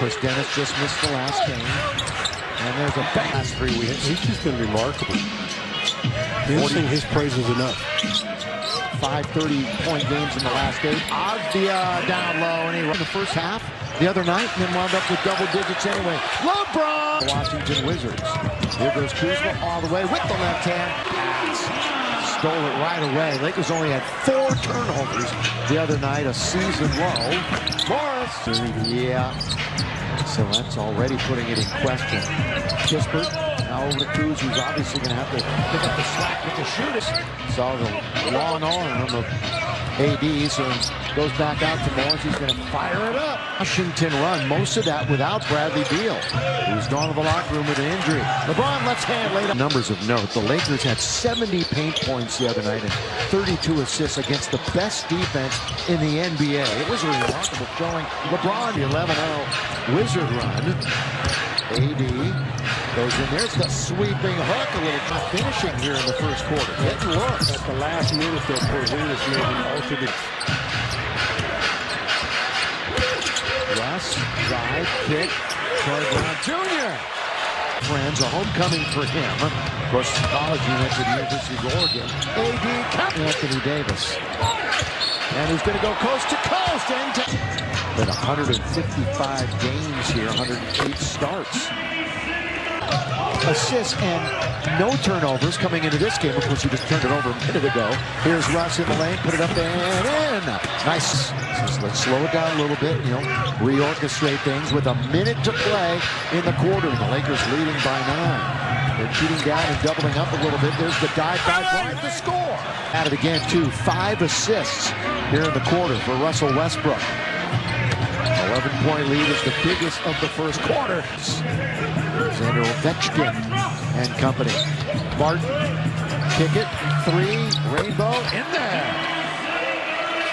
Chris Dennis just missed the last game. And there's a bang. Last 3 weeks. He's just been remarkable. Didn't think his praise was enough. 5 30-point games in the last 8. Avdia down low, and he ran the first half the other night, and then wound up with double digits anyway. LeBron! Washington Wizards. Here goes Kuzma all the way with the left hand. Pass. Stole it right away. Lakers only had 4 turnovers the other night, a season low. Morris. Yeah. So that's already putting it in question. Kispert now over to Kuz, who's obviously going to have to pick up the slack with the shooters. Saw the long arm of AD, so goes back out to Morris. He's going to fire it up. Washington run, most of that without Bradley Beal, who's gone to the locker room with an injury. LeBron left hand laid up. Numbers of note, the Lakers had 70 paint points the other night and 32 assists against the best defense in the NBA. It was a remarkable showing. LeBron, the 11-0 Wizard run. AD goes in. There's the sweeping hook. A little not finishing here in the first quarter. Getting looks. At the last minute, though, Porzingis made an alternate. Russ, drive, kick. Troy Brown Jr. Friends, a homecoming for him. Of course, college units at the University of Oregon. AD, Anthony Davis. And he's going to go coast to coast. But 155 games here, 108 starts. Assists and no turnovers coming into this game. Of course, he just turned it over a minute ago. Here's Russ in the lane, put it up and in. Nice. So let's slow it down a little bit, reorchestrate things with a minute to play in the quarter. The Lakers leading by 9. They're cheating down and doubling up a little bit. There's the dive by Bryant to score. At it again, too. 5 assists here in the quarter for Russell Westbrook. 11-point lead is the biggest of the first quarter. Alexander Ovechkin and company. Barton, kick it, 3, Rainbow, in there.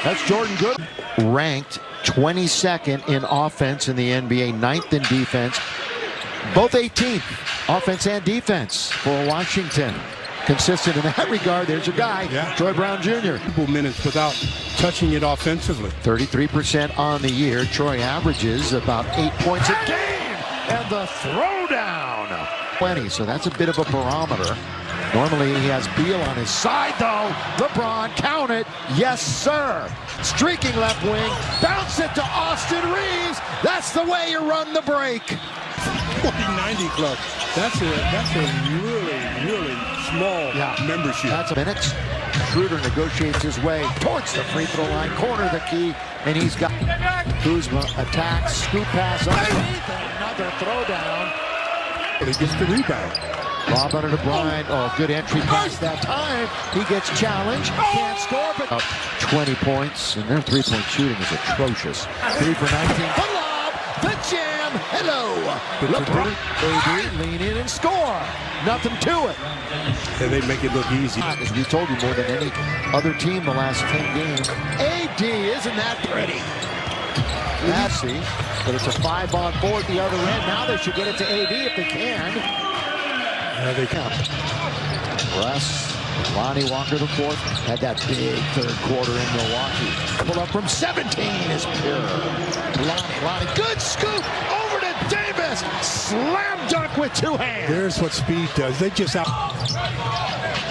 That's Jordan Good. Ranked 22nd in offense in the NBA, 9th in defense. Both 18th, offense and defense for Washington. Consistent in that regard. There's a guy, Troy Brown Jr. Minutes without touching it offensively. 33% on the year. Troy averages about 8 points a game. And the throwdown. 20, so that's a bit of a barometer. Normally he has Beal on his side, though. LeBron, count it. Yes, sir. Streaking left wing. Bounce it to Austin Reeves. That's the way you run the break. 40-90 club. That's a really small membership. That's a minute. Schroeder negotiates his way towards the free throw line. Corner the key, and he's got Kuzma attacks. Scoop pass underneath. Another throwdown. But he gets the rebound. Lob under to Bryant. Oh, good entry pass that time. He gets challenged. Can't score, but 20 points, and their three-point shooting is atrocious. 3 for 19. The lob, the jam. Hello. LeBron, AD, lean in and score. Nothing to it. And they make it look easy. As we told you, more than any other team the last 10 games. AD, isn't that pretty? Nasty, but it's a 5-on-4 at the other end. Now they should get it to AD if they can. They can. Russ, Lonnie Walker the fourth, had that big third quarter in Milwaukee. Pull up from 17 is pure. Lonnie, good scoop over to Davis. Slam dunk with 2 hands. There's what speed does. They just out.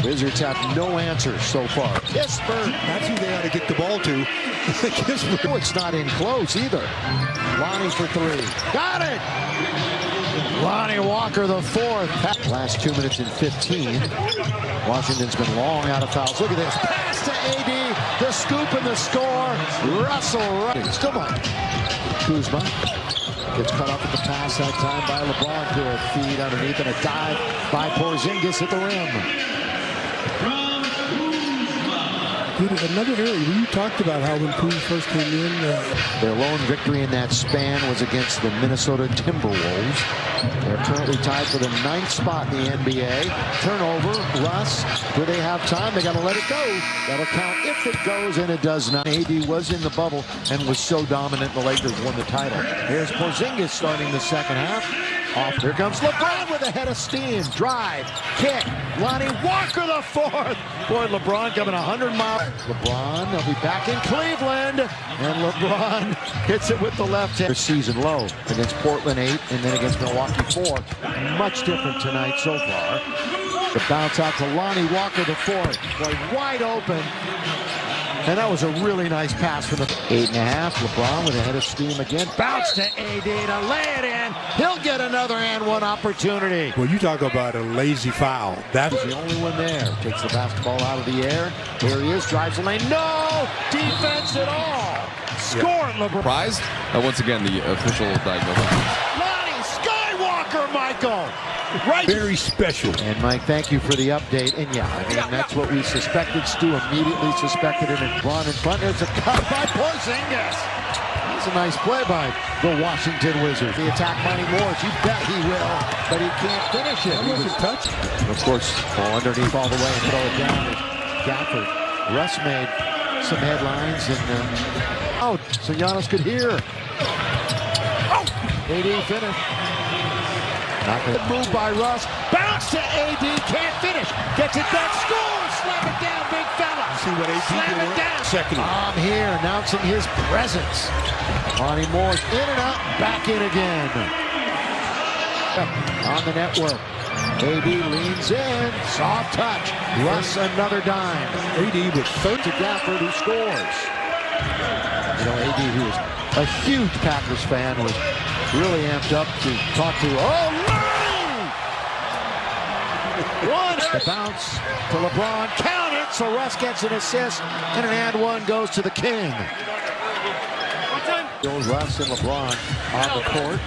Wizards have no answers so far. Kispert. That's who they ought to get the ball to. Kispert. Oh, it's not in close either. Lonnie for 3. Got it. Lonnie Walker the fourth. Last 2 minutes and 15. Washington's been long out of fouls. Look at this. Pass to AD. The scoop and the score. Russell. Still on. Kuzma gets cut off at the pass that time by LeBron. Good feed underneath and a dive by Porzingis at the rim. Another area you talked about how when Kuz first came in. Their lone victory in that span was against the Minnesota Timberwolves. They're currently tied for the 9th spot in the NBA. Turnover, Russ. Do they have time? They got to let it go. That'll count if it goes, and it does not. AD was in the bubble and was so dominant the Lakers won the title. Here's Porzingis starting the second half. Off. Here comes LeBron with a head of steam. Drive, kick. Lonnie Walker the fourth. Boy, LeBron coming 100 miles. LeBron, they'll be back in Cleveland. And LeBron hits it with the left hand. Season low against Portland 8 and then against Milwaukee 4. Much different tonight so far. The bounce out to Lonnie Walker the fourth. Boy, wide open. And that was a really nice pass for the 8.5. LeBron with a head of steam again. Bounce to AD to lay it in. He'll get another and one opportunity. Well, you talk about a lazy foul. That's the only one there. Takes the basketball out of the air. Here he is. Drives the lane. No defense at all. Score, LeBron. Surprised? Once again, the official diagnosis. Lonnie Skywalker, Michael. Right. very special. And Mike, thank you for the update. And yeah, I mean, that's what we suspected. Stu immediately suspected it. And Braun in front. There's a cut by Porzingis. That's a nice play by the Washington Wizards. The attack Monty Morris. You bet he will, but he can't finish it. He was touched. Of course, fall underneath all the way and throw it down. Gafford. Russ made some headlines and out, so Giannis could hear. AD finished. Not good move by Russ. Bounce to AD. Can't finish. Gets it back. Scores. Slam it down, big fella. See what AD Slam did? it down. Second. I'm here announcing his presence. Monty Morris in and out. Back in again. On the network. AD leans in. Soft touch. Russ another dime. AD was third To Gafford who scores. You know, AD, who is a huge Packers fan, was really amped up to talk to. Oh, one. The bounce to LeBron. Count it. So Russ gets an assist. And an and one goes to the King. Goes Russ and LeBron on the court.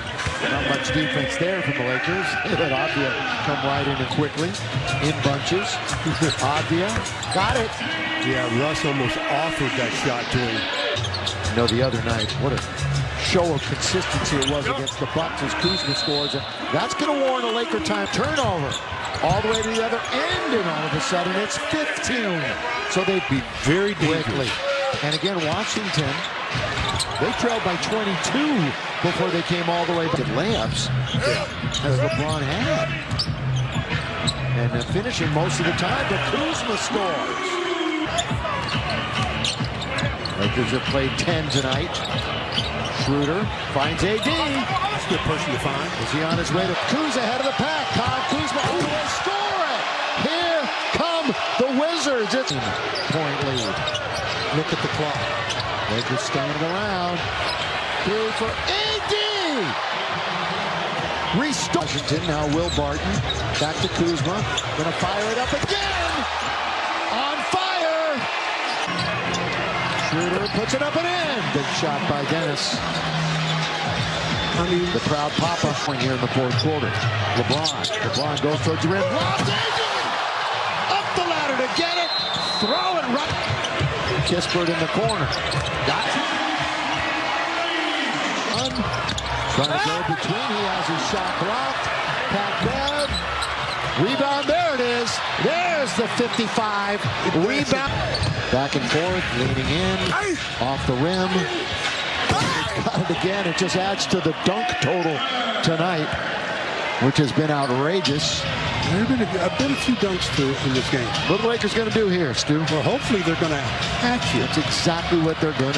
Not much defense there from the Lakers. Let Avdia come right in and quickly. In bunches. Avdia got it. Yeah, Russ almost offered that shot to him. You know, the other night, what a show of consistency it was against the Bucks as Kuzma scores. And that's going to warrant a Laker time turnover. All the way to the other end, and all of a sudden it's 15. So they'd be Very quickly. dangerous. And again, Washington, they trailed by 22 before they came all the way back. Layups, as LeBron had. And finishing most of the time, but Kuzma scores. Lakers have played 10 tonight. Schroeder finds AD. That's a good person to find. Is he on his way to Kuzma ahead of the pack? Kyle Kuzma, oh, they score it! Here come the Wizards. It's point lead. Look at the clock. Lakers standing around. Through for AD! Restart. Washington, now Will Barton. Back to Kuzma. Gonna fire it up again! On fire! Schroeder puts it up and in. Good shot by Dennis. I mean, The proud Papa here in the fourth quarter. LeBron goes towards the rim. Lobs AD! Up the ladder to get it. Throw it right. Kispert in the corner. Got it. Trying to go between. He has his shot blocked. Pat Bev. Rebound. There it is. There's the 55. Rebound. Back and forth. Leaning in. Off the rim. Got it again. It just adds to the dunk total tonight, which has been outrageous. there have been a few dunks in this game. What are the Lakers going to do here, Stu? Well, hopefully they're going to hatch it. That's exactly what they're going to do.